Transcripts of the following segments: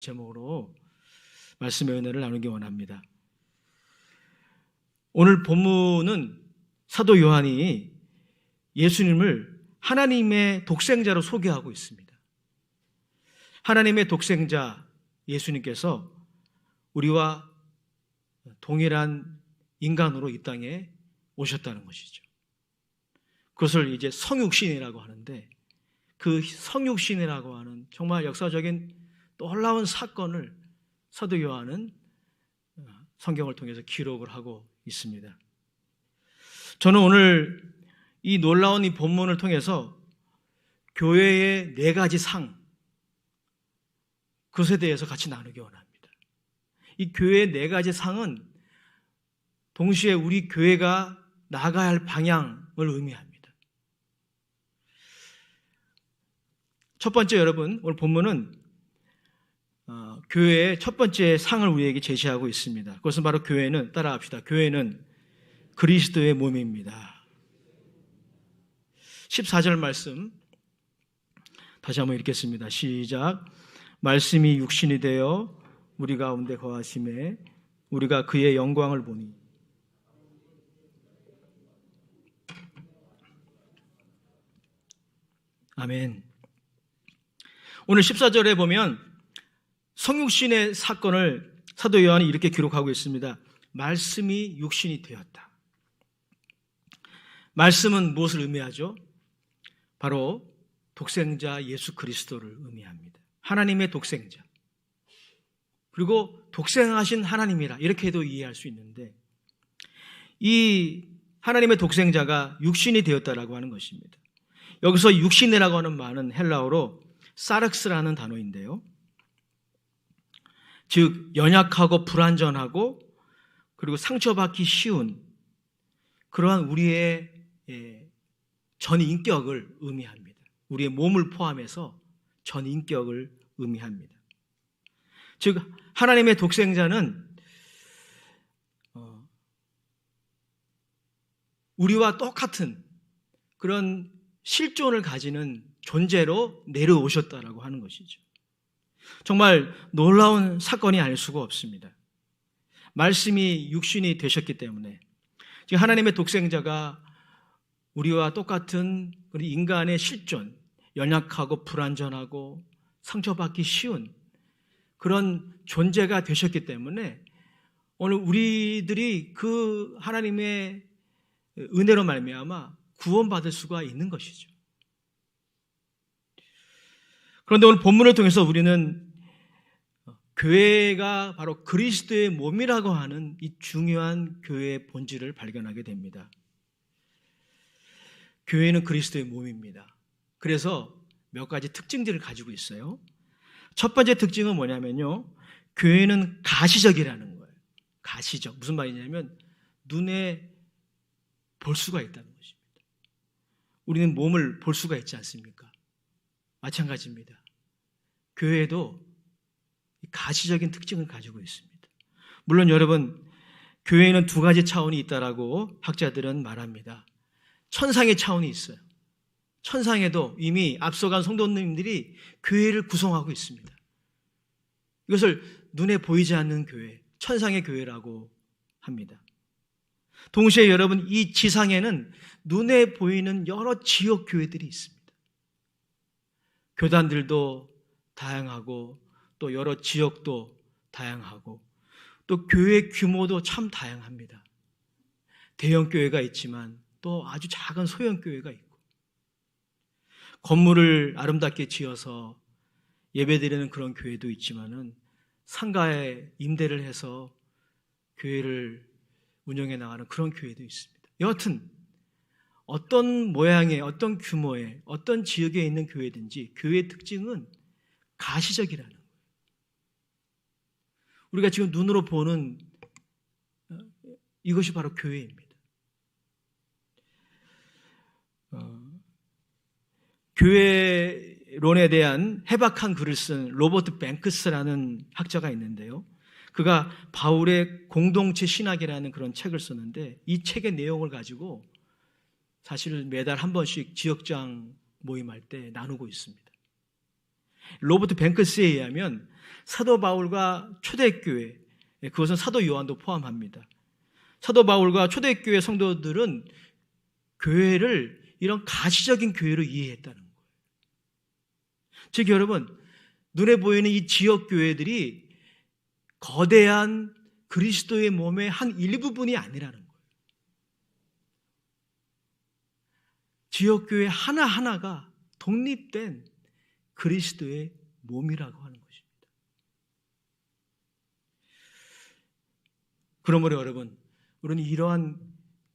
제목으로 말씀의 은혜를 나누기 원합니다. 오늘 본문은 사도 요한이 예수님을 하나님의 독생자로 소개하고 있습니다. 하나님의 독생자 예수님께서 우리와 동일한 인간으로 이 땅에 오셨다는 것이죠. 그것을 이제 성육신이라고 하는데, 그 성육신이라고 하는 정말 역사적인 놀라운 사건을 사도 요한은 성경을 통해서 기록을 하고 있습니다. 저는 오늘 이 놀라운 이 본문을 통해서 교회의 4가지 상, 그것에 대해서 같이 나누기 원합니다. 이 교회의 4가지 상은 동시에 우리 교회가 나아가야 할 방향을 의미합니다. 첫 번째, 여러분, 오늘 본문은 교회의 첫 번째 상을 우리에게 제시하고 있습니다. 그것은 바로 교회는, 따라합시다, 교회는 그리스도의 몸입니다. 14절 말씀 다시 한번 읽겠습니다. 시작. 말씀이 육신이 되어 우리 가운데 거하심에 우리가 그의 영광을 보니. 아멘. 오늘 14절에 보면 성육신의 사건을 사도 요한이 이렇게 기록하고 있습니다. 말씀이 육신이 되었다. 말씀은 무엇을 의미하죠? 바로 독생자 예수 그리스도를 의미합니다. 하나님의 독생자. 그리고 독생하신 하나님이라, 이렇게도 이해할 수 있는데, 이 하나님의 독생자가 육신이 되었다라고 하는 것입니다. 여기서 육신이라고 하는 말은 헬라어로 사르크스라는 단어인데요, 즉 연약하고 불완전하고 그리고 상처받기 쉬운 그러한 우리의 전 인격을 의미합니다. 우리의 몸을 포함해서 전 인격을 의미합니다. 즉 하나님의 독생자는 우리와 똑같은 그런 실존을 가지는 존재로 내려오셨다라고 하는 것이죠. 정말 놀라운 사건이 아닐 수가 없습니다. 말씀이 육신이 되셨기 때문에, 지금 하나님의 독생자가 우리와 똑같은 인간의 실존, 연약하고 불완전하고 상처받기 쉬운 그런 존재가 되셨기 때문에 오늘 우리들이 그 하나님의 은혜로 말미암아 구원받을 수가 있는 것이죠. 그런데 오늘 본문을 통해서 우리는 교회가 바로 그리스도의 몸이라고 하는 이 중요한 교회의 본질을 발견하게 됩니다. 교회는 그리스도의 몸입니다. 그래서 몇 가지 특징들을 가지고 있어요. 첫 번째 특징은 뭐냐면요, 교회는 가시적이라는 거예요. 가시적. 무슨 말이냐면 눈에 볼 수가 있다는 것입니다. 우리는 몸을 볼 수가 있지 않습니까? 마찬가지입니다. 교회도 가시적인 특징을 가지고 있습니다. 물론 여러분, 교회에는 2가지 차원이 있다라고 학자들은 말합니다. 천상의 차원이 있어요. 천상에도 이미 앞서간 성도님들이 교회를 구성하고 있습니다. 이것을 눈에 보이지 않는 교회, 천상의 교회라고 합니다. 동시에 여러분, 이 지상에는 눈에 보이는 여러 지역 교회들이 있습니다. 교단들도 다양하고 또 여러 지역도 다양하고 또 교회 규모도 참 다양합니다. 대형 교회가 있지만 또 아주 작은 소형 교회가 있고, 건물을 아름답게 지어서 예배드리는 그런 교회도 있지만은 상가에 임대를 해서 교회를 운영해 나가는 그런 교회도 있습니다. 여하튼 어떤 모양의, 어떤 규모의, 어떤 지역에 있는 교회든지 교회의 특징은 가시적이라는 거예요. 우리가 지금 눈으로 보는 이것이 바로 교회입니다. 교회론에 대한 해박한 글을 쓴 로버트 뱅크스라는 학자가 있는데요, 그가 바울의 공동체 신학이라는 그런 책을 썼는데, 이 책의 내용을 가지고 사실 매달 한 번씩 지역장 모임할 때 나누고 있습니다. 로버트 뱅크스에 의하면 사도 바울과 초대교회, 그것은 사도 요한도 포함합니다. 사도 바울과 초대교회 성도들은 교회를 이런 가시적인 교회로 이해했다는 거예요. 즉 여러분, 눈에 보이는 이 지역 교회들이 거대한 그리스도의 몸의 한 일부분이 아니라는 거예요. 지역 교회 하나하나가 독립된 그리스도의 몸이라고 하는 것입니다. 그러므로 여러분, 우리는 이러한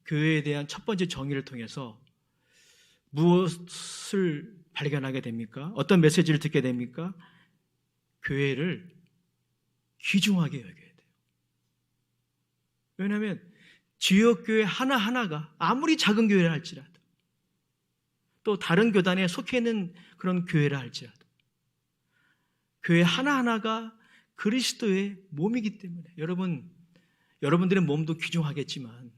교회에 대한 첫 번째 정의를 통해서 무엇을 발견하게 됩니까? 어떤 메시지를 듣게 됩니까? 교회를 귀중하게 여겨야 돼요. 왜냐하면 지역교회 하나하나가 아무리 작은 교회라 할지라도 또 다른 교단에 속해 있는 그런 교회라 할지라도 교회 하나하나가 그리스도의 몸이기 때문에 여러분들의 몸도 귀중하겠지만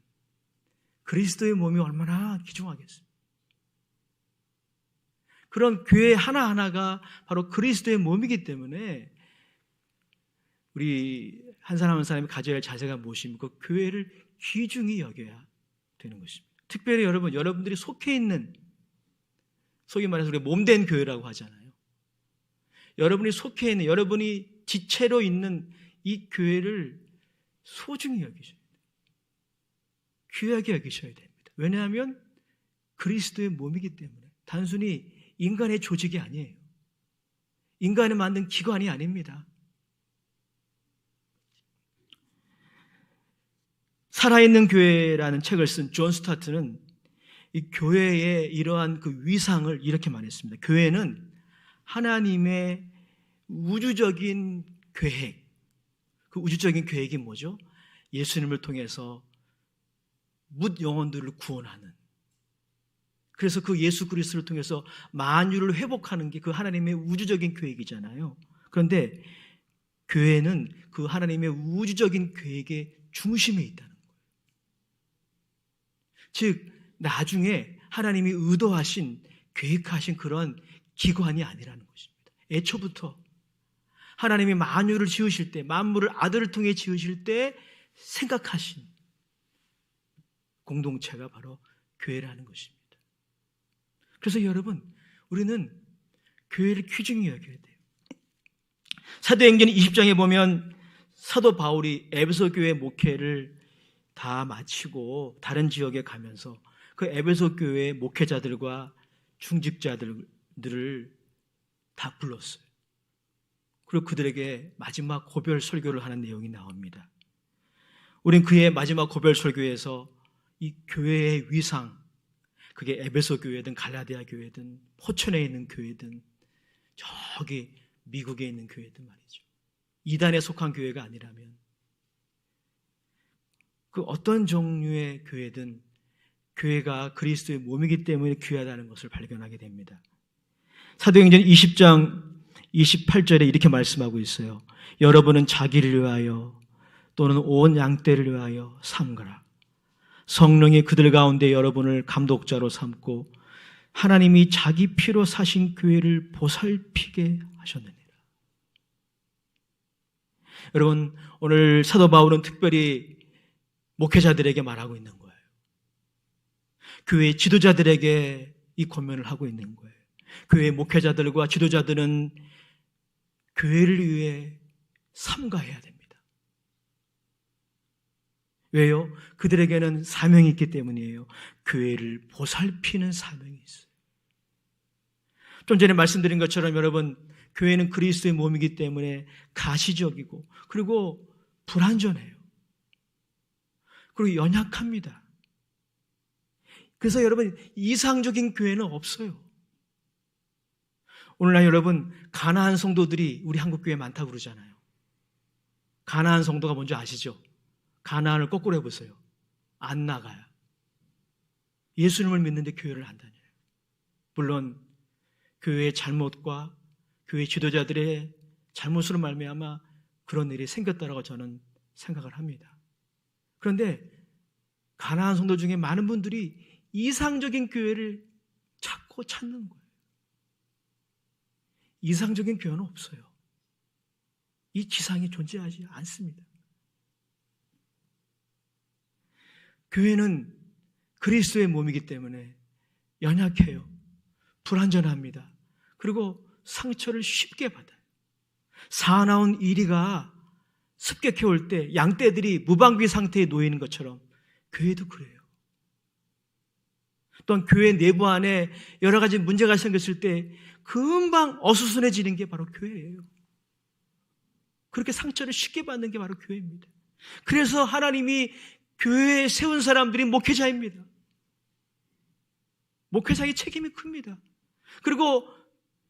그리스도의 몸이 얼마나 귀중하겠습니까? 그런 교회 하나하나가 바로 그리스도의 몸이기 때문에 우리 한 사람 한 사람이 가져야 할 자세가 무엇입니까? 교회를 귀중히 여겨야 되는 것입니다. 특별히 여러분들이 속해 있는, 소위 말해서 우리가 몸된 교회라고 하잖아요. 여러분이 속해 있는, 여러분이 지체로 있는 이 교회를 소중히 여기셔야 돼요. 귀하게 여기셔야 됩니다. 왜냐하면 그리스도의 몸이기 때문에 단순히 인간의 조직이 아니에요. 인간이 만든 기관이 아닙니다. 살아있는 교회라는 책을 쓴 존 스타트는 이 교회의 이러한 그 위상을 이렇게 말했습니다. 교회는 하나님의 우주적인 계획, 그 우주적인 계획이 뭐죠? 예수님을 통해서 뭇 영혼들을 구원하는, 그래서 그 예수 그리스도를 통해서 만유를 회복하는 게 그 하나님의 우주적인 계획이잖아요. 그런데 교회는 그 하나님의 우주적인 계획의 중심에 있다는 거예요. 즉 나중에 하나님이 의도하신, 계획하신 그런 기관이 아니라는 것입니다. 애초부터 하나님이 만유를 지으실 때, 만물을 아들을 통해 지으실 때 생각하신 공동체가 바로 교회라는 것입니다. 그래서 여러분, 우리는 교회를 귀중히 여겨야 돼요. 사도행전 20장에 보면 사도 바울이 에베소 교회 목회를 다 마치고 다른 지역에 가면서 그 에베소 교회 목회자들과 중직자들을 다 불렀어요. 그리고 그들에게 마지막 고별 설교를 하는 내용이 나옵니다. 우린 그의 마지막 고별 설교에서 이 교회의 위상, 그게 에베소 교회든 갈라디아 교회든 포천에 있는 교회든 저기 미국에 있는 교회든 말이죠. 이단에 속한 교회가 아니라면 그 어떤 종류의 교회든 교회가 그리스도의 몸이기 때문에 귀하다는 것을 발견하게 됩니다. 사도행전 20장 28절에 이렇게 말씀하고 있어요. 여러분은 자기를 위하여 또는 온 양떼를 위하여 삼가라. 성령이 그들 가운데 여러분을 감독자로 삼고 하나님이 자기 피로 사신 교회를 보살피게 하셨느니라. 여러분, 오늘 사도 바울은 특별히 목회자들에게 말하고 있는 거예요. 교회 지도자들에게 이 권면을 하고 있는 거예요. 교회 목회자들과 지도자들은 교회를 위해 삼가해야 됩니다. 왜요? 그들에게는 사명이 있기 때문이에요. 교회를 보살피는 사명이 있어요. 좀 전에 말씀드린 것처럼 여러분, 교회는 그리스도의 몸이기 때문에 가시적이고 그리고 불완전해요. 그리고 연약합니다. 그래서 여러분, 이상적인 교회는 없어요. 오늘날 여러분, 가나안 성도들이 우리 한국교회에 많다고 그러잖아요. 가나안 성도가 뭔지 아시죠? 가나안을 거꾸로 해보세요. 안 나가요. 예수님을 믿는데 교회를 안 다녀요. 물론 교회의 잘못과 교회 지도자들의 잘못으로 말미암아 그런 일이 생겼다라고 저는 생각을 합니다. 그런데 가나안 성도 중에 많은 분들이 이상적인 교회를 찾고 찾는 거예요. 이상적인 교회는 없어요. 이 지상에 존재하지 않습니다. 교회는 그리스도의 몸이기 때문에 연약해요. 불완전합니다. 그리고 상처를 쉽게 받아요. 사나운 이리가 습격해 올 때 양떼들이 무방비 상태에 놓이는 것처럼 교회도 그래요. 또한 교회 내부 안에 여러 가지 문제가 생겼을 때 금방 어수선해지는 게 바로 교회예요. 그렇게 상처를 쉽게 받는 게 바로 교회입니다. 그래서 하나님이 교회에 세운 사람들이 목회자입니다. 목회자의 책임이 큽니다. 그리고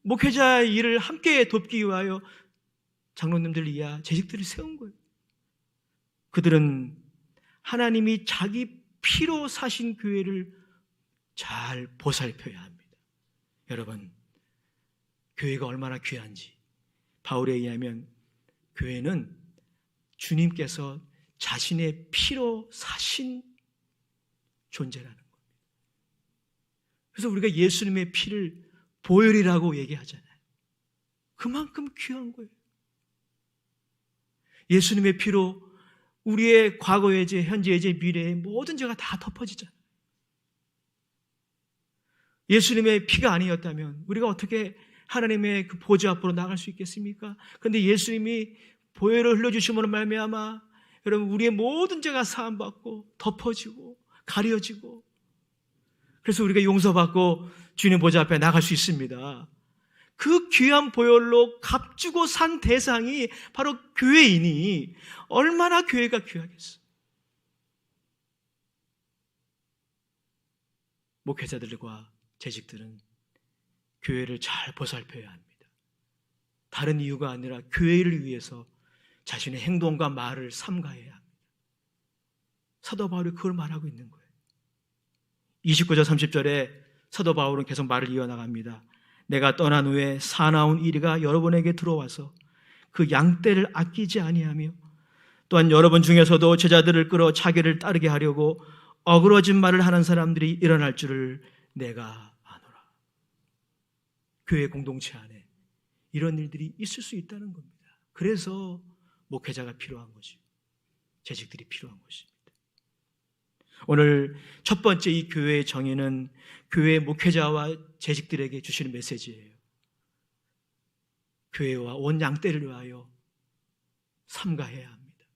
목회자의 일을 함께 돕기 위하여 장로님들 이하 재직들을 세운 거예요. 그들은 하나님이 자기 피로 사신 교회를 잘 보살펴야 합니다. 여러분, 교회가 얼마나 귀한지 바울에 의하면 교회는 주님께서 자신의 피로 사신 존재라는 겁니다. 그래서 우리가 예수님의 피를 보혈이라고 얘기하잖아요. 그만큼 귀한 거예요. 예수님의 피로 우리의 과거의 죄, 현재의 죄, 미래의 모든 죄가 다 덮어지잖아요. 예수님의 피가 아니었다면 우리가 어떻게 하나님의 그 보좌 앞으로 나갈 수 있겠습니까? 그런데 예수님이 보혈을 흘려주심으로 말미암아 여러분 우리의 모든 죄가 사함받고 덮어지고 가려지고 그래서 우리가 용서받고 주님 보좌 앞에 나갈 수 있습니다. 그 귀한 보혈로 값주고 산 대상이 바로 교회이니 얼마나 교회가 귀하겠어. 목회자들과 재직들은 교회를 잘 보살펴야 합니다. 다른 이유가 아니라 교회를 위해서 자신의 행동과 말을 삼가해야 합니다. 사도 바울이 그걸 말하고 있는 거예요. 29절 30절에 사도 바울은 계속 말을 이어나갑니다. 내가 떠난 후에 사나운 이리가 여러분에게 들어와서 그 양떼를 아끼지 아니하며 또한 여러분 중에서도 제자들을 끌어 자기를 따르게 하려고 어그러진 말을 하는 사람들이 일어날 줄을 내가 아노라. 교회 공동체 안에 이런 일들이 있을 수 있다는 겁니다. 그래서 목회자가 필요한 거죠. 재직들이 필요한 것입니다. 오늘 첫 번째 이 교회의 정의는 교회 목회자와 재직들에게 주시는 메시지예요. 교회와 온 양떼를 위하여 삼가해야 합니다.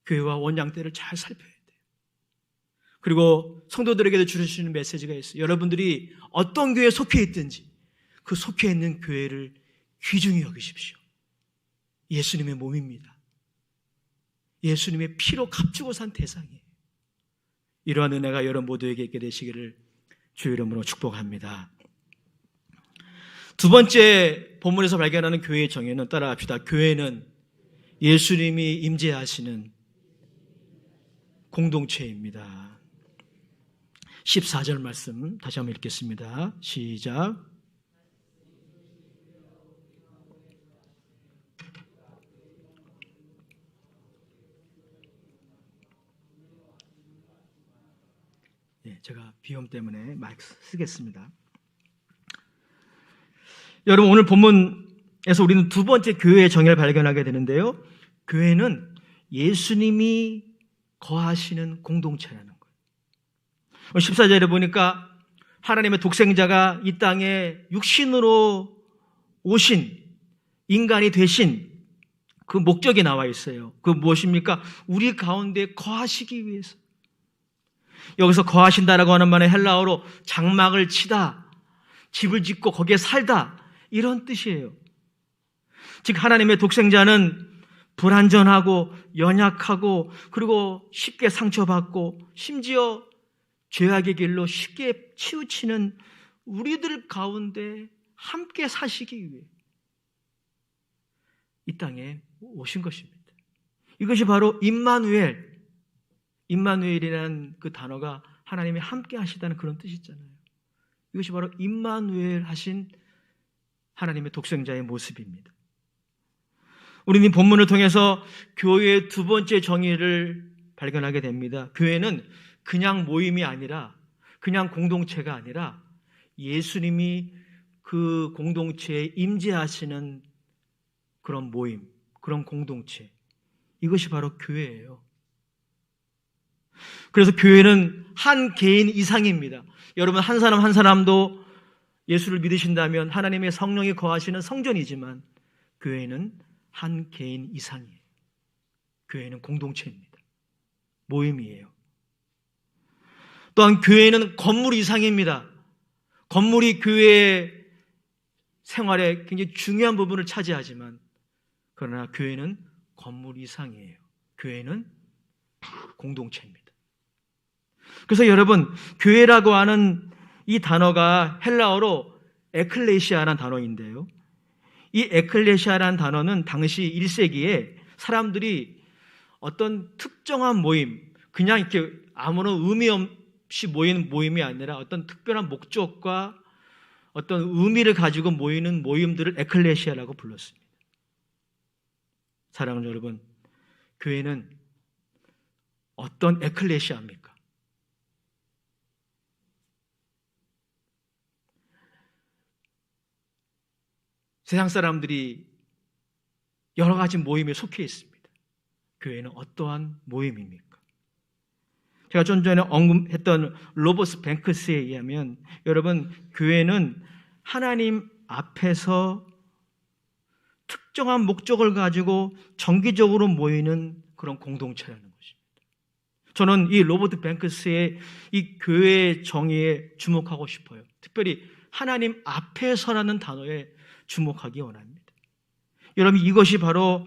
교회와 온 양떼를 잘 살펴야 돼요. 그리고 성도들에게도 주시는 메시지가 있어요. 여러분들이 어떤 교회에 속해 있든지 그 속해 있는 교회를 귀중히 여기십시오. 예수님의 몸입니다. 예수님의 피로 값주고 산 대상이에요. 이러한 은혜가 여러분 모두에게 있게 되시기를 주의 이름으로 축복합니다. 두 번째 본문에서 발견하는 교회의 정의는 따라합시다. 교회는 예수님이 임재하시는 공동체입니다. 14절 말씀 다시 한번 읽겠습니다. 시작. 제가 비염 때문에 마이크 쓰겠습니다. 여러분 오늘 본문에서 우리는 두 번째 교회의 정의를 발견하게 되는데요. 교회는 예수님이 거하시는 공동체라는 거예요. 14절에 보니까 하나님의 독생자가 이 땅에 육신으로 오신 인간이 되신 그 목적이 나와 있어요. 그 무엇입니까? 우리 가운데 거하시기 위해서. 여기서 거하신다라고 하는 말은 헬라어로 장막을 치다, 집을 짓고 거기에 살다 이런 뜻이에요. 즉 하나님의 독생자는 불완전하고 연약하고 그리고 쉽게 상처받고 심지어 죄악의 길로 쉽게 치우치는 우리들 가운데 함께 사시기 위해 이 땅에 오신 것입니다. 이것이 바로 임마누엘이라는 그 단어가 하나님이 함께 하시다는 그런 뜻이 있잖아요. 이것이 바로 임마누엘 하신 하나님의 독생자의 모습입니다. 우리는 본문을 통해서 교회의 두 번째 정의를 발견하게 됩니다. 교회는 그냥 모임이 아니라 그냥 공동체가 아니라 예수님이 그 공동체에 임재하시는 그런 모임, 그런 공동체, 이것이 바로 교회예요. 그래서 교회는 한 개인 이상입니다. 여러분, 한 사람 한 사람도 예수를 믿으신다면 하나님의 성령이 거하시는 성전이지만 교회는 한 개인 이상이에요. 교회는 공동체입니다. 모임이에요. 또한 교회는 건물 이상입니다. 건물이 교회의 생활에 굉장히 중요한 부분을 차지하지만 그러나 교회는 건물 이상이에요. 교회는 공동체입니다. 그래서 여러분, 교회라고 하는 이 단어가 헬라어로 에클레시아라는 단어인데요. 이 에클레시아라는 단어는 당시 1세기에 사람들이 어떤 특정한 모임, 그냥 이렇게 아무런 의미 없이 모이는 모임이 아니라 어떤 특별한 목적과 어떤 의미를 가지고 모이는 모임들을 에클레시아라고 불렀습니다. 사랑하는 여러분, 교회는 어떤 에클레시아입니까? 세상 사람들이 여러 가지 모임에 속해 있습니다. 교회는 어떠한 모임입니까? 제가 좀 전에 언급했던 로버트 뱅크스에 의하면 여러분, 교회는 하나님 앞에서 특정한 목적을 가지고 정기적으로 모이는 그런 공동체라는 것입니다. 저는 이 로버트 뱅크스의 이 교회의 정의에 주목하고 싶어요. 특별히 하나님 앞에서라는 단어에 주목하기 원합니다. 여러분, 이것이 바로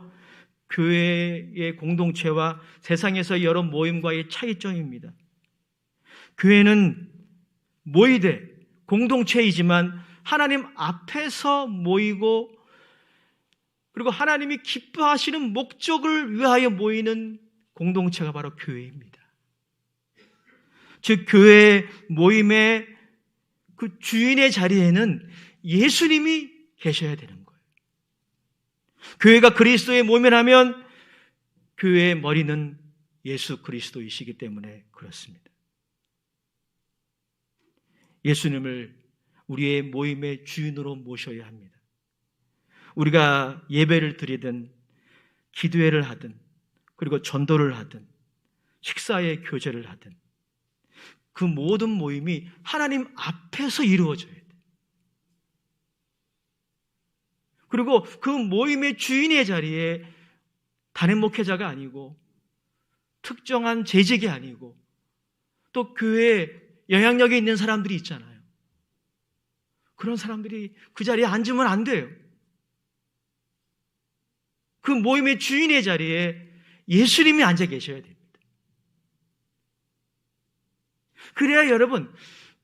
교회의 공동체와 세상에서 여러 모임과의 차이점입니다. 교회는 모이되 공동체이지만 하나님 앞에서 모이고 그리고 하나님이 기뻐하시는 목적을 위하여 모이는 공동체가 바로 교회입니다. 즉, 교회 모임의 그 주인의 자리에는 예수님이 계셔야 되는 거예요. 교회가 그리스도의 모면하면 교회의 머리는 예수 그리스도이시기 때문에 그렇습니다. 예수님을 우리의 모임의 주인으로 모셔야 합니다. 우리가 예배를 드리든 기도회를 하든 그리고 전도를 하든 식사의 교제를 하든 그 모든 모임이 하나님 앞에서 이루어져야 돼요. 그리고 그 모임의 주인의 자리에 단임 목회자가 아니고 특정한 재직이 아니고 또 교회에 영향력이 있는 사람들이 있잖아요. 그런 사람들이 그 자리에 앉으면 안 돼요. 그 모임의 주인의 자리에 예수님이 앉아 계셔야 됩니다. 그래야 여러분,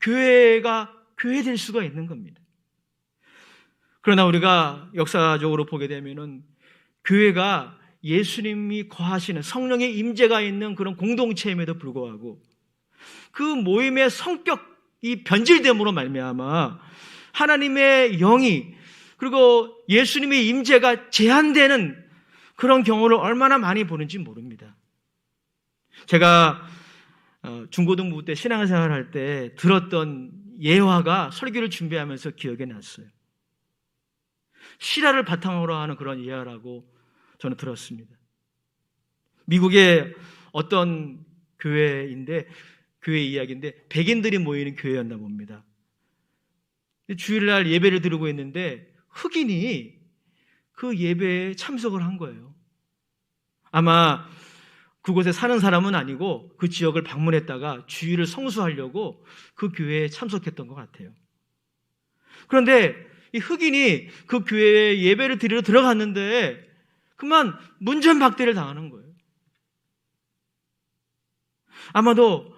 교회가 교회될 수가 있는 겁니다. 그러나 우리가 역사적으로 보게 되면은 교회가 예수님이 거하시는 성령의 임재가 있는 그런 공동체임에도 불구하고 그 모임의 성격이 변질됨으로 말미암아 하나님의 영이 그리고 예수님의 임재가 제한되는 그런 경우를 얼마나 많이 보는지 모릅니다. 제가 중고등부 때 신앙생활 할 때 들었던 예화가 설교를 준비하면서 기억에 났어요. 실화를 바탕으로 하는 그런 예화라고 저는 들었습니다. 미국의 어떤 교회인데, 교회 이야기인데 백인들이 모이는 교회였나 봅니다. 주일날 예배를 드리고 있는데 흑인이 그 예배에 참석을 한 거예요. 아마 그곳에 사는 사람은 아니고 그 지역을 방문했다가 주일을 성수하려고 그 교회에 참석했던 것 같아요. 그런데 이 흑인이 그 교회에 예배를 드리러 들어갔는데 그만 문전박대를 당하는 거예요. 아마도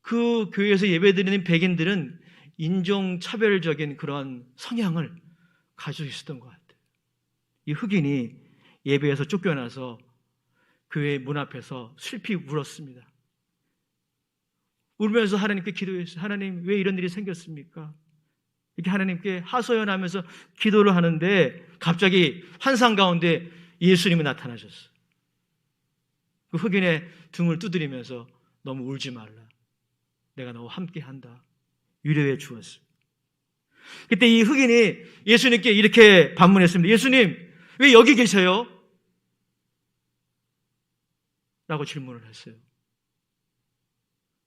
그 교회에서 예배드리는 백인들은 인종차별적인 그런 성향을 가지고 있었던 것 같아요. 이 흑인이 예배에서 쫓겨나서 교회 문 앞에서 슬피 울었습니다. 울면서 하나님께 기도했어요. 하나님, 왜 이런 일이 생겼습니까? 이렇게 하나님께 하소연하면서 기도를 하는데 갑자기 환상 가운데 예수님이 나타나셨어요. 그 흑인의 등을 두드리면서 너무 울지 말라. 내가 너와 함께한다. 위로해 주었어요. 그때 이 흑인이 예수님께 이렇게 반문했습니다. 예수님, 왜 여기 계세요? 라고 질문을 했어요.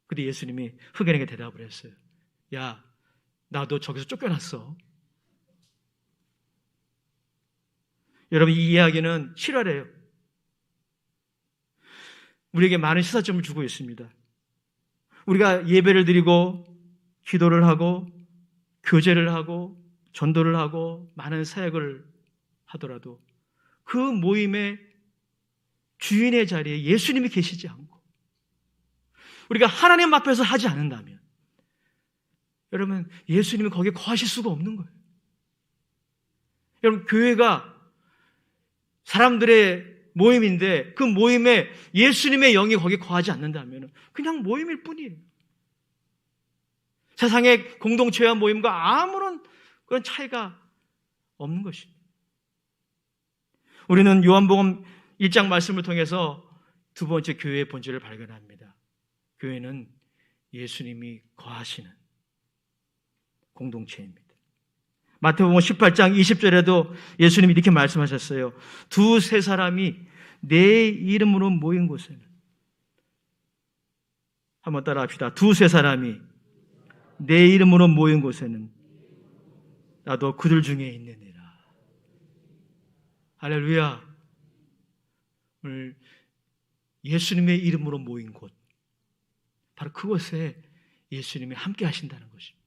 근데 예수님이 흑인에게 대답을 했어요. 야, 나도 저기서 쫓겨났어. 여러분, 이 이야기는 실화래요. 우리에게 많은 시사점을 주고 있습니다. 우리가 예배를 드리고 기도를 하고 교제를 하고 전도를 하고 많은 사역을 하더라도 그 모임의 주인의 자리에 예수님이 계시지 않고 우리가 하나님 앞에서 하지 않는다면 여러분, 예수님이 거기에 거하실 수가 없는 거예요. 여러분, 교회가 사람들의 모임인데 그 모임에 예수님의 영이 거기에 거하지 않는다면 그냥 모임일 뿐이에요. 세상의 공동체와 모임과 아무런 그런 차이가 없는 것입니다. 우리는 요한복음 1장 말씀을 통해서 두 번째 교회의 본질을 발견합니다. 교회는 예수님이 거하시는 공동체입니다. 마태복음 18장 20절에도 예수님이 이렇게 말씀하셨어요. 두세 사람이 내 이름으로 모인 곳에는, 한번 따라 합시다. 두세 사람이 내 이름으로 모인 곳에는 나도 그들 중에 있느니라. 할렐루야. 오늘 예수님의 이름으로 모인 곳, 바로 그곳에 예수님이 함께 하신다는 것입니다.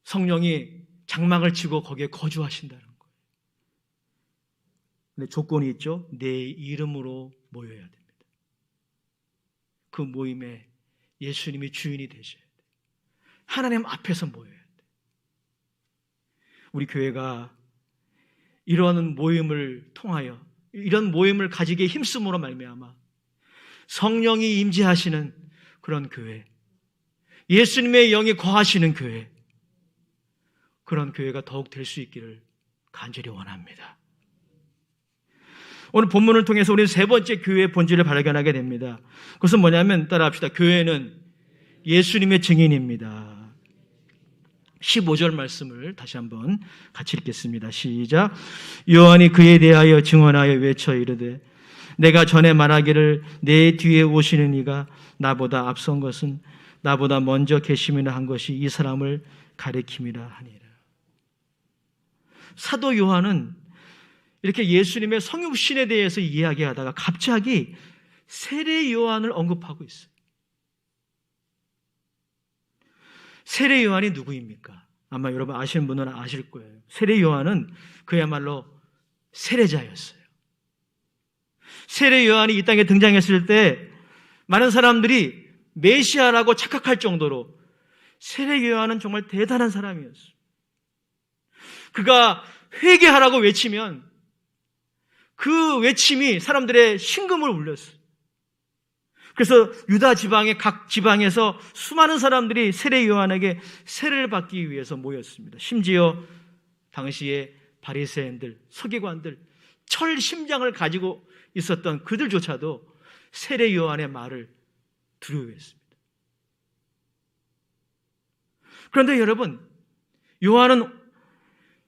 성령이 장막을 치고 거기에 거주하신다는 거예요. 근데 조건이 있죠. 내 이름으로 모여야 됩니다. 그 모임에 예수님이 주인이 되셔야 돼요. 하나님 앞에서 모여야 돼요. 우리 교회가 이러한 모임을 통하여 이런 모임을 가지기에 힘쓰므로 말미암아 성령이 임재하시는 그런 교회, 예수님의 영이 거하시는 교회, 그런 교회가 더욱 될 수 있기를 간절히 원합니다. 오늘 본문을 통해서 우리는 세 번째 교회의 본질을 발견하게 됩니다. 그것은 뭐냐면, 따라합시다. 교회는 예수님의 증인입니다. 15절 말씀을 다시 한번 같이 읽겠습니다. 시작. 요한이 그에 대하여 증언하여 외쳐 이르되 내가 전에 말하기를 내 뒤에 오시는 이가 나보다 앞선 것은 나보다 먼저 계심이라 한 것이 이 사람을 가리킴이라 하니라. 사도 요한은 이렇게 예수님의 성육신에 대해서 이야기하다가 갑자기 세례 요한을 언급하고 있어요. 세례 요한이 누구입니까? 아마 여러분 아시는 분은 아실 거예요. 세례 요한은 그야말로 세례자였어요. 세례 요한이 이 땅에 등장했을 때 많은 사람들이 메시아라고 착각할 정도로 세례 요한은 정말 대단한 사람이었어요. 그가 회개하라고 외치면 그 외침이 사람들의 심금을 울렸어요. 그래서 유다 지방의 각 지방에서 수많은 사람들이 세례 요한에게 세례를 받기 위해서 모였습니다. 심지어 당시에 바리새인들, 서기관들, 철 심장을 가지고 있었던 그들조차도 세례 요한의 말을 두려워했습니다. 그런데 여러분, 요한은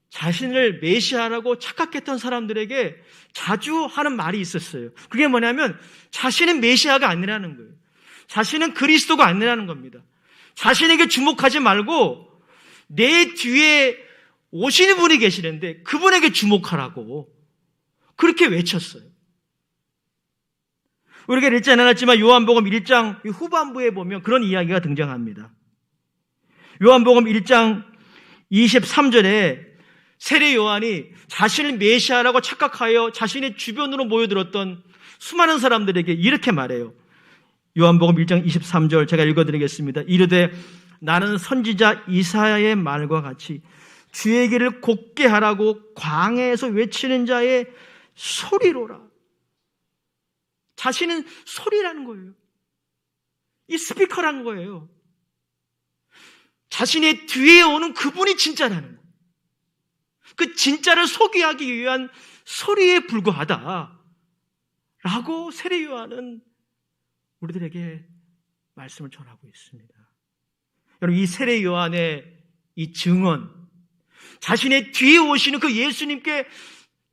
자신을 메시아라고 착각했던 사람들에게 자주 하는 말이 있었어요. 그게 뭐냐면 자신은 메시아가 아니라는 거예요. 자신은 그리스도가 아니라는 겁니다. 자신에게 주목하지 말고 내 뒤에 오시는 분이 계시는데 그분에게 주목하라고 그렇게 외쳤어요. 우리가 읽지 않았지만 요한복음 1장 후반부에 보면 그런 이야기가 등장합니다. 요한복음 1장 23절에 세례 요한이 자신을 메시아라고 착각하여 자신의 주변으로 모여들었던 수많은 사람들에게 이렇게 말해요. 요한복음 1장 23절 제가 읽어드리겠습니다. 이르되 나는 선지자 이사야의 말과 같이 주의 길을 곧게 하라고 광야에서 외치는 자의 소리로라. 자신은 소리라는 거예요. 이 스피커라는 거예요. 자신의 뒤에 오는 그분이 진짜라는 거예요. 그 진짜를 소개하기 위한 소리에 불과하다 라고 세례 요한은 우리들에게 말씀을 전하고 있습니다. 여러분, 이 세례 요한의 이 증언, 자신의 뒤에 오시는 그 예수님께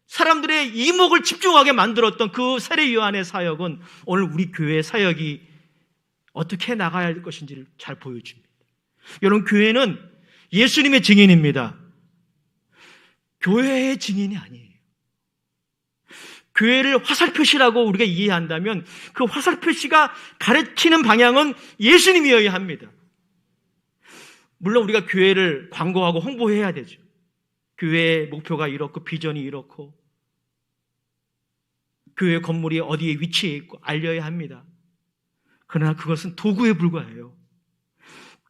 사람들의 이목을 집중하게 만들었던 그 세례 요한의 사역은 오늘 우리 교회의 사역이 어떻게 나가야 할 것인지를 잘 보여줍니다. 여러분, 교회는 예수님의 증인입니다. 교회의 증인이 아니에요. 교회를 화살표시라고 우리가 이해한다면 그 화살표시가 가르치는 방향은 예수님이어야 합니다. 물론 우리가 교회를 광고하고 홍보해야 되죠. 교회의 목표가 이렇고 비전이 이렇고 교회 건물이 어디에 위치해 있고 알려야 합니다. 그러나 그것은 도구에 불과해요.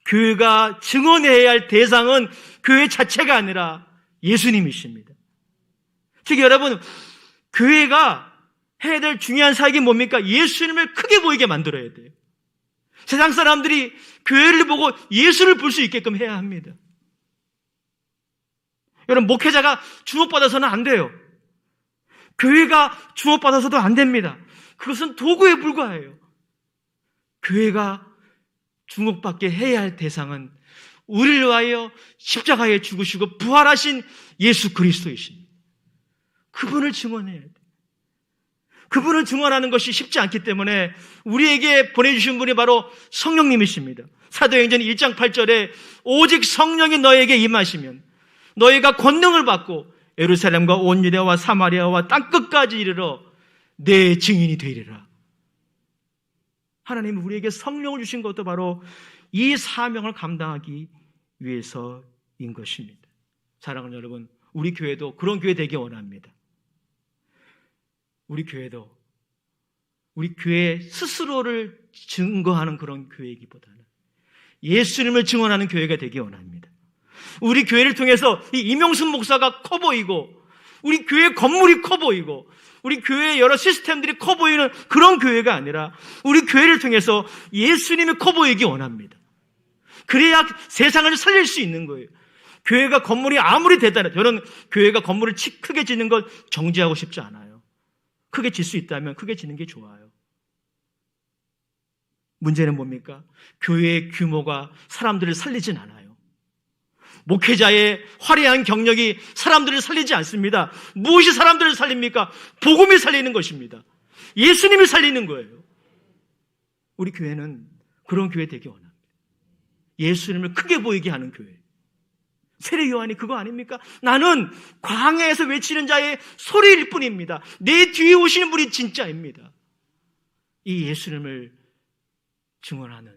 교회가 증언해야 할 대상은 교회 자체가 아니라 예수님이십니다. 즉 여러분, 교회가 해야 될 중요한 사역이 뭡니까? 예수님을 크게 보이게 만들어야 돼요. 세상 사람들이 교회를 보고 예수를 볼 수 있게끔 해야 합니다. 여러분, 목회자가 주목받아서는 안 돼요. 교회가 주목받아서도 안 됩니다. 그것은 도구에 불과해요. 교회가 주목받게 해야 할 대상은 우리를 위하여 십자가에 죽으시고 부활하신 예수 그리스도이십니다. 그분을 증언해야 돼요. 그분을 증언하는 것이 쉽지 않기 때문에 우리에게 보내주신 분이 바로 성령님이십니다. 사도행전 1장 8절에 오직 성령이 너에게 임하시면 너희가 권능을 받고 예루살렘과 온 유대와 사마리아와 땅끝까지 이르러 내 증인이 되리라. 하나님은 우리에게 성령을 주신 것도 바로 이 사명을 감당하기 위해서인 것입니다. 사랑하는 여러분, 우리 교회도 그런 교회 되기 원합니다. 우리 교회도 우리 교회 스스로를 증거하는 그런 교회이기보다는 예수님을 증언하는 교회가 되기 원합니다. 우리 교회를 통해서 이 이명순 목사가 커 보이고 우리 교회 건물이 커 보이고 우리 교회의 여러 시스템들이 커 보이는 그런 교회가 아니라 우리 교회를 통해서 예수님이 커 보이기 원합니다. 그래야 세상을 살릴 수 있는 거예요. 교회가 건물이 아무리 대단해도 저는 교회가 건물을 크게 짓는 걸 정지하고 싶지 않아요. 크게 짓 수 있다면 크게 짓는 게 좋아요. 문제는 뭡니까? 교회의 규모가 사람들을 살리진 않아요. 목회자의 화려한 경력이 사람들을 살리지 않습니다. 무엇이 사람들을 살립니까? 복음이 살리는 것입니다. 예수님이 살리는 거예요. 우리 교회는 그런 교회 되기 원합니다. 예수님을 크게 보이게 하는 교회. 세례 요한이 그거 아닙니까? 나는 광야에서 외치는 자의 소리일 뿐입니다. 내 뒤에 오시는 분이 진짜입니다. 이 예수님을 증언하는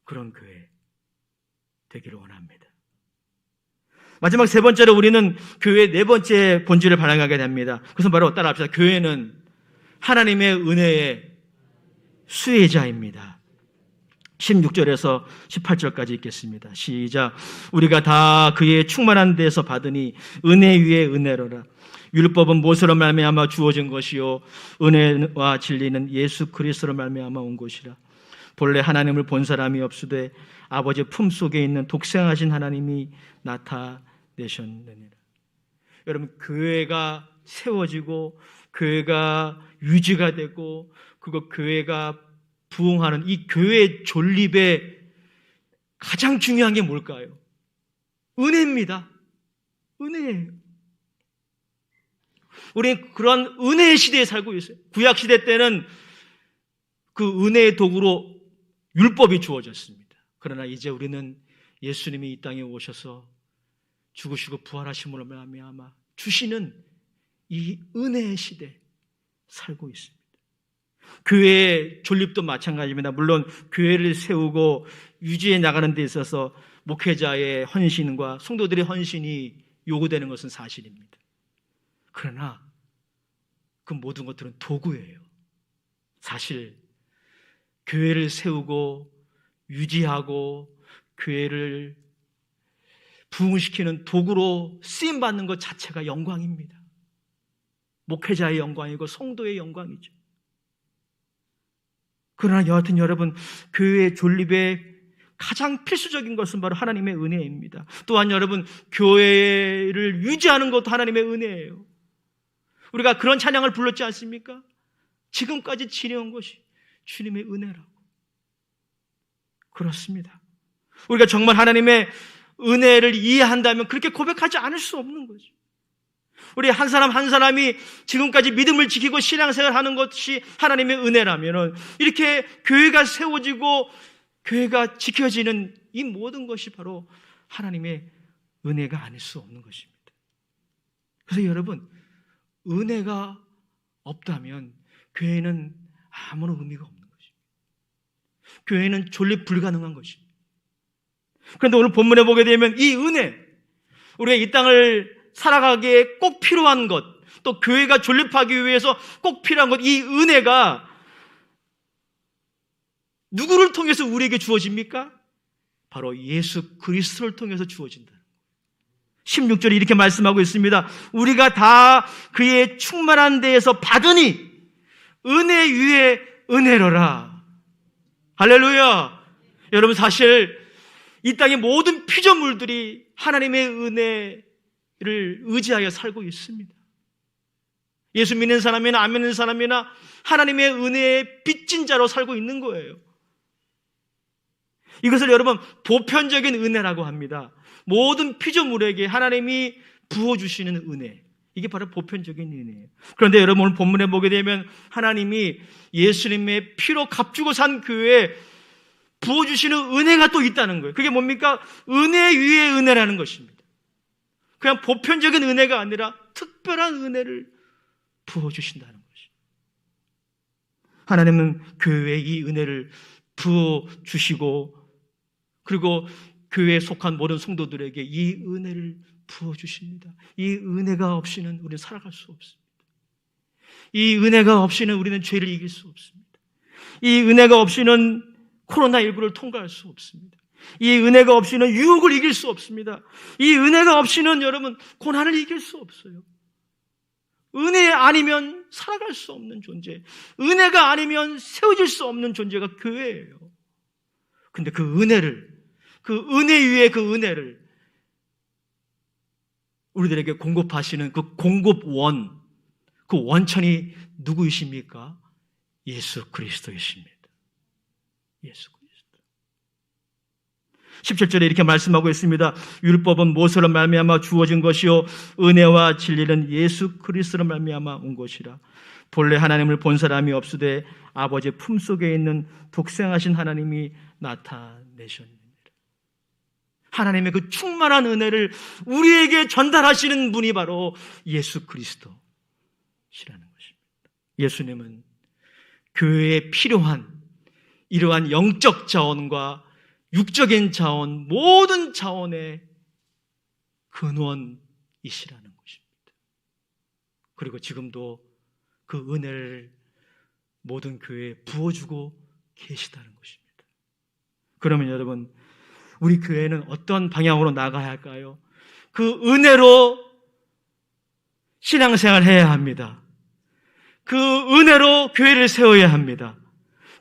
그런 교회 되기를 원합니다. 마지막 세 번째로 우리는 교회의 네 번째 본질을 발견하게 됩니다. 그것은 바로 따라합시다. 교회는 하나님의 은혜의 수혜자입니다. 16절에서 18절까지 읽겠습니다. 시작. 우리가 다 그의 충만한 데서 받으니 은혜 위에 은혜로라. 율법은 모세로 말미암아 주어진 것이요 은혜와 진리는 예수 그리스도로 말미암아 온 것이라. 본래 하나님을 본 사람이 없으되 아버지 품속에 있는 독생하신 하나님이 나타내셨느니라. 여러분, 교회가 세워지고 교회가 유지가 되고 그거 교회가 부흥하는 이 교회의 존립의 가장 중요한 게 뭘까요? 은혜입니다. 은혜예요. 우리는 그런 은혜의 시대에 살고 있어요. 구약 시대 때는 그 은혜의 도구로 율법이 주어졌습니다. 그러나 이제 우리는 예수님이 이 땅에 오셔서 죽으시고 부활하심으로 말미암아 주시는 이 은혜의 시대에 살고 있습니다. 교회의 존립도 마찬가지입니다. 물론 교회를 세우고 유지해 나가는 데 있어서 목회자의 헌신과 성도들의 헌신이 요구되는 것은 사실입니다. 그러나 그 모든 것들은 도구예요. 사실 교회를 세우고 유지하고 교회를 부흥시키는 도구로 쓰임받는 것 자체가 영광입니다. 목회자의 영광이고 성도의 영광이죠. 그러나 여하튼 여러분, 교회의 존립의 가장 필수적인 것은 바로 하나님의 은혜입니다. 또한 여러분, 교회를 유지하는 것도 하나님의 은혜예요. 우리가 그런 찬양을 불렀지 않습니까? 지금까지 지내온 것이 주님의 은혜라고. 그렇습니다. 우리가 정말 하나님의 은혜를 이해한다면 그렇게 고백하지 않을 수 없는 거죠. 우리 한 사람 한 사람이 지금까지 믿음을 지키고 신앙생활을 하는 것이 하나님의 은혜라면 이렇게 교회가 세워지고 교회가 지켜지는 이 모든 것이 바로 하나님의 은혜가 아닐 수 없는 것입니다. 그래서 여러분, 은혜가 없다면 교회는 아무런 의미가 없는 것입니다. 교회는 존립 불가능한 것입니다. 그런데 오늘 본문에 보게 되면 이 은혜, 우리가 이 땅을 살아가기에 꼭 필요한 것, 또 교회가 존립하기 위해서 꼭 필요한 것, 이 은혜가 누구를 통해서 우리에게 주어집니까? 바로 예수 그리스도를 통해서 주어진다. 16절에 이렇게 말씀하고 있습니다. 우리가 다 그의 충만한 데에서 받으니 은혜 위에 은혜로라. 할렐루야. 여러분, 사실 이 땅의 모든 피조물들이 하나님의 은혜를 의지하여 살고 있습니다. 예수 믿는 사람이나 안 믿는 사람이나 하나님의 은혜의 빚진 자로 살고 있는 거예요. 이것을 여러분 보편적인 은혜라고 합니다. 모든 피조물에게 하나님이 부어주시는 은혜, 이게 바로 보편적인 은혜예요. 그런데 여러분 오늘 본문에 보게 되면 하나님이 예수님의 피로 값주고 산 교회에 부어주시는 은혜가 또 있다는 거예요. 그게 뭡니까? 은혜 위에 은혜라는 것입니다. 그냥 보편적인 은혜가 아니라 특별한 은혜를 부어주신다는 것입니다. 하나님은 교회에 이 은혜를 부어주시고 그리고 교회에 속한 모든 성도들에게 이 은혜를 부어주십니다. 이 은혜가 없이는 우리는 살아갈 수 없습니다. 이 은혜가 없이는 우리는 죄를 이길 수 없습니다. 이 은혜가 없이는 코로나19를 통과할 수 없습니다. 이 은혜가 없이는 유혹을 이길 수 없습니다. 이 은혜가 없이는 여러분 고난을 이길 수 없어요. 은혜 아니면 살아갈 수 없는 존재, 은혜가 아니면 세워질 수 없는 존재가 교회예요. 근데 그 은혜를, 그 은혜 위에 그 은혜를 우리들에게 공급하시는 그 공급원, 그 원천이 누구이십니까? 예수 그리스도이십니다. 예수 그리스도. 17절에 이렇게 말씀하고 있습니다. 율법은 모세로 말미암아 주어진 것이요 은혜와 진리는 예수 그리스도로 말미암아 온 것이라. 본래 하나님을 본 사람이 없으되 아버지의 품속에 있는 독생하신 하나님이 나타내셨느니라. 하나님의 그 충만한 은혜를 우리에게 전달하시는 분이 바로 예수 그리스도시라는 것입니다. 예수님은 교회에 필요한 이러한 영적 자원과 육적인 자원, 모든 자원의 근원이시라는 것입니다. 그리고 지금도 그 은혜를 모든 교회에 부어주고 계시다는 것입니다. 그러면 여러분, 우리 교회는 어떤 방향으로 나가야 할까요? 그 은혜로 신앙생활을 해야 합니다. 그 은혜로 교회를 세워야 합니다.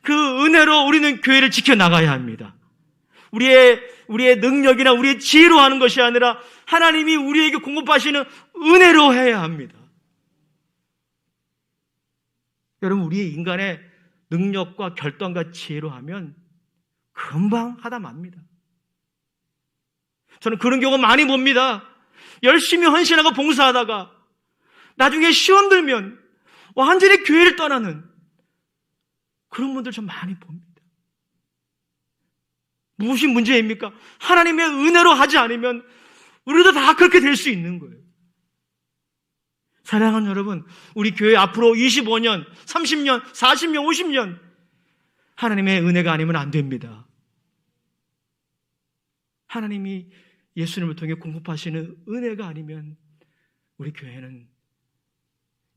그 은혜로 우리는 교회를 지켜나가야 합니다. 우리의 능력이나 우리의 지혜로 하는 것이 아니라 하나님이 우리에게 공급하시는 은혜로 해야 합니다. 여러분, 우리의 인간의 능력과 결단과 지혜로 하면 금방 하다 맙니다. 저는 그런 경우 많이 봅니다. 열심히 헌신하고 봉사하다가 나중에 시험 들면 완전히 교회를 떠나는 그런 분들 좀 많이 봅니다. 무엇이 문제입니까? 하나님의 은혜로 하지 않으면 우리도 다 그렇게 될 수 있는 거예요. 사랑하는 여러분, 우리 교회 앞으로 25년, 30년, 40년, 50년 하나님의 은혜가 아니면 안 됩니다. 하나님이 예수님을 통해 공급하시는 은혜가 아니면 우리 교회는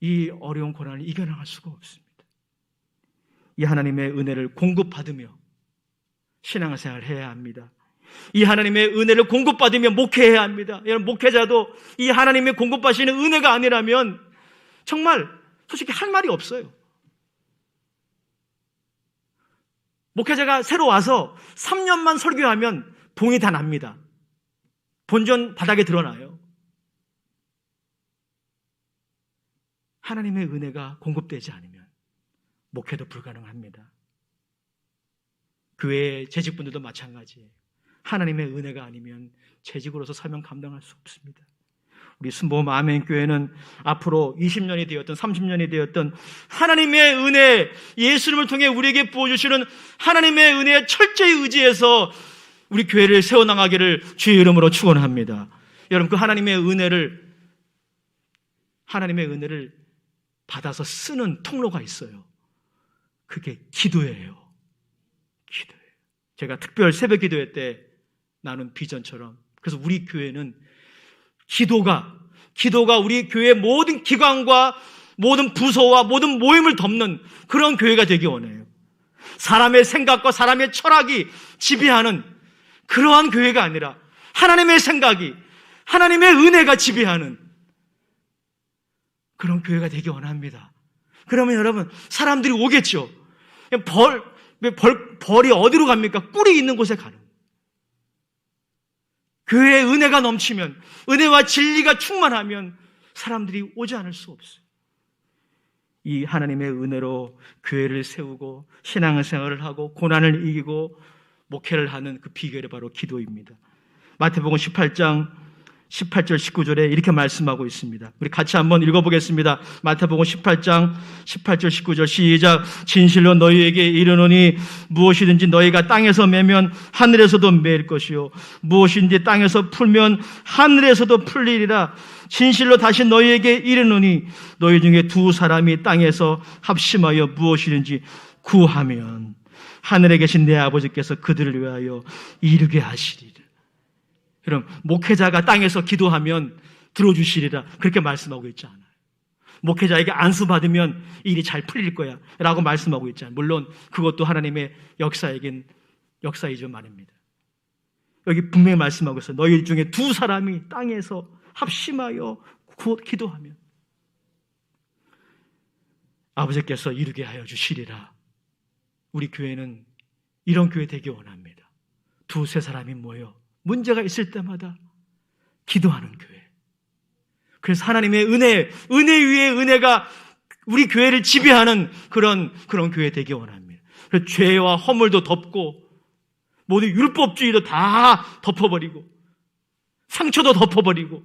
이 어려운 고난을 이겨나갈 수가 없습니다. 이 하나님의 은혜를 공급받으며 신앙생활을 해야 합니다. 이 하나님의 은혜를 공급받으며 목회해야 합니다. 여러분, 목회자도 이 하나님의 공급하시는 은혜가 아니라면 정말 솔직히 할 말이 없어요. 목회자가 새로 와서 3년만 설교하면 봉이 다 납니다. 본전 바닥에 드러나요. 하나님의 은혜가 공급되지 않으면 목회도 불가능합니다. 교회 재직분들도 마찬가지예요. 하나님의 은혜가 아니면 재직으로서 사명 감당할 수 없습니다. 우리 순복음 아멘교회는 앞으로 20년이 되었든 30년이 되었든 하나님의 은혜, 예수님을 통해 우리에게 부어주시는 하나님의 은혜에 철저히 의지해서 우리 교회를 세워나가기를 주의 이름으로 축원합니다. 여러분, 그 하나님의 은혜를 받아서 쓰는 통로가 있어요. 그게 기도예요. 기도예요. 제가 특별 새벽 기도회 때 나눈 비전처럼, 그래서 우리 교회는 기도가 우리 교회의 모든 기관과 모든 부서와 모든 모임을 덮는 그런 교회가 되기 원해요. 사람의 생각과 사람의 철학이 지배하는 그러한 교회가 아니라 하나님의 생각이, 하나님의 은혜가 지배하는 그런 교회가 되기 원합니다. 그러면 여러분, 사람들이 오겠죠. 벌이 어디로 갑니까? 꿀이 있는 곳에 가는. 교회에 은혜가 넘치면, 은혜와 진리가 충만하면 사람들이 오지 않을 수 없어요. 이 하나님의 은혜로 교회를 세우고 신앙생활을 하고 고난을 이기고 목회를 하는 그 비결이 바로 기도입니다. 마태복음 18장 18절 19절에 이렇게 말씀하고 있습니다. 우리 같이 한번 읽어보겠습니다. 마태복음 18장 18절 19절 시작. 진실로 너희에게 이르노니 무엇이든지 너희가 땅에서 매면 하늘에서도 매일 것이요 무엇인지 땅에서 풀면 하늘에서도 풀리리라. 진실로 다시 너희에게 이르노니 너희 중에 두 사람이 땅에서 합심하여 무엇이든지 구하면 하늘에 계신 내 아버지께서 그들을 위하여 이루게 하시리라. 여러분, 목회자가 땅에서 기도하면 들어주시리라, 그렇게 말씀하고 있지 않아요. 목회자에게 안수받으면 일이 잘 풀릴 거야 라고 말씀하고 있지 않아요. 물론 그것도 하나님의 역사이죠 말입니다. 여기 분명히 말씀하고 있어요. 너희 중에 두 사람이 땅에서 합심하여 기도하면 아버지께서 이루게 하여 주시리라. 우리 교회는 이런 교회 되기 원합니다. 두세 사람이 모여 문제가 있을 때마다 기도하는 교회. 그래서 하나님의 은혜 위에 은혜가 우리 교회를 지배하는 그런 교회 되기 원합니다. 그래서 죄와 허물도 덮고 모든 율법주의도 다 덮어버리고 상처도 덮어버리고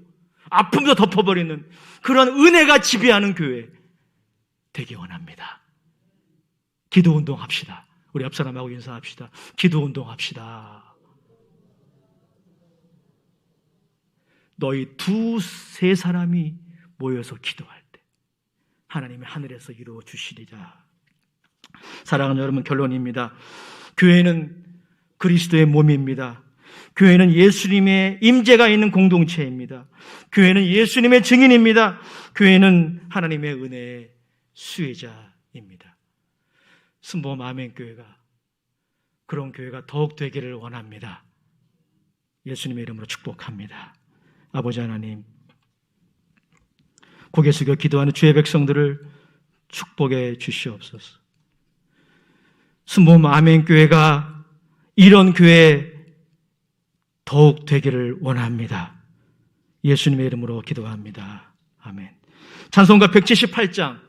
아픔도 덮어버리는 그런 은혜가 지배하는 교회 되기 원합니다. 기도운동 합시다. 우리 옆 사람하고 인사합시다. 기도운동 합시다. 너희 두세 사람이 모여서 기도할 때 하나님이 하늘에서 이루어 주시리라. 사랑하는 여러분, 결론입니다. 교회는 그리스도의 몸입니다. 교회는 예수님의 임재가 있는 공동체입니다. 교회는 예수님의 증인입니다. 교회는 하나님의 은혜의 수혜자입니다. 순복음 아멘교회가 그런 교회가 더욱 되기를 원합니다. 예수님의 이름으로 축복합니다. 아버지 하나님, 고개 숙여 기도하는 주의 백성들을 축복해 주시옵소서. 순복음 아멘교회가 이런 교회 더욱 되기를 원합니다. 예수님의 이름으로 기도합니다. 아멘. 찬송가 178장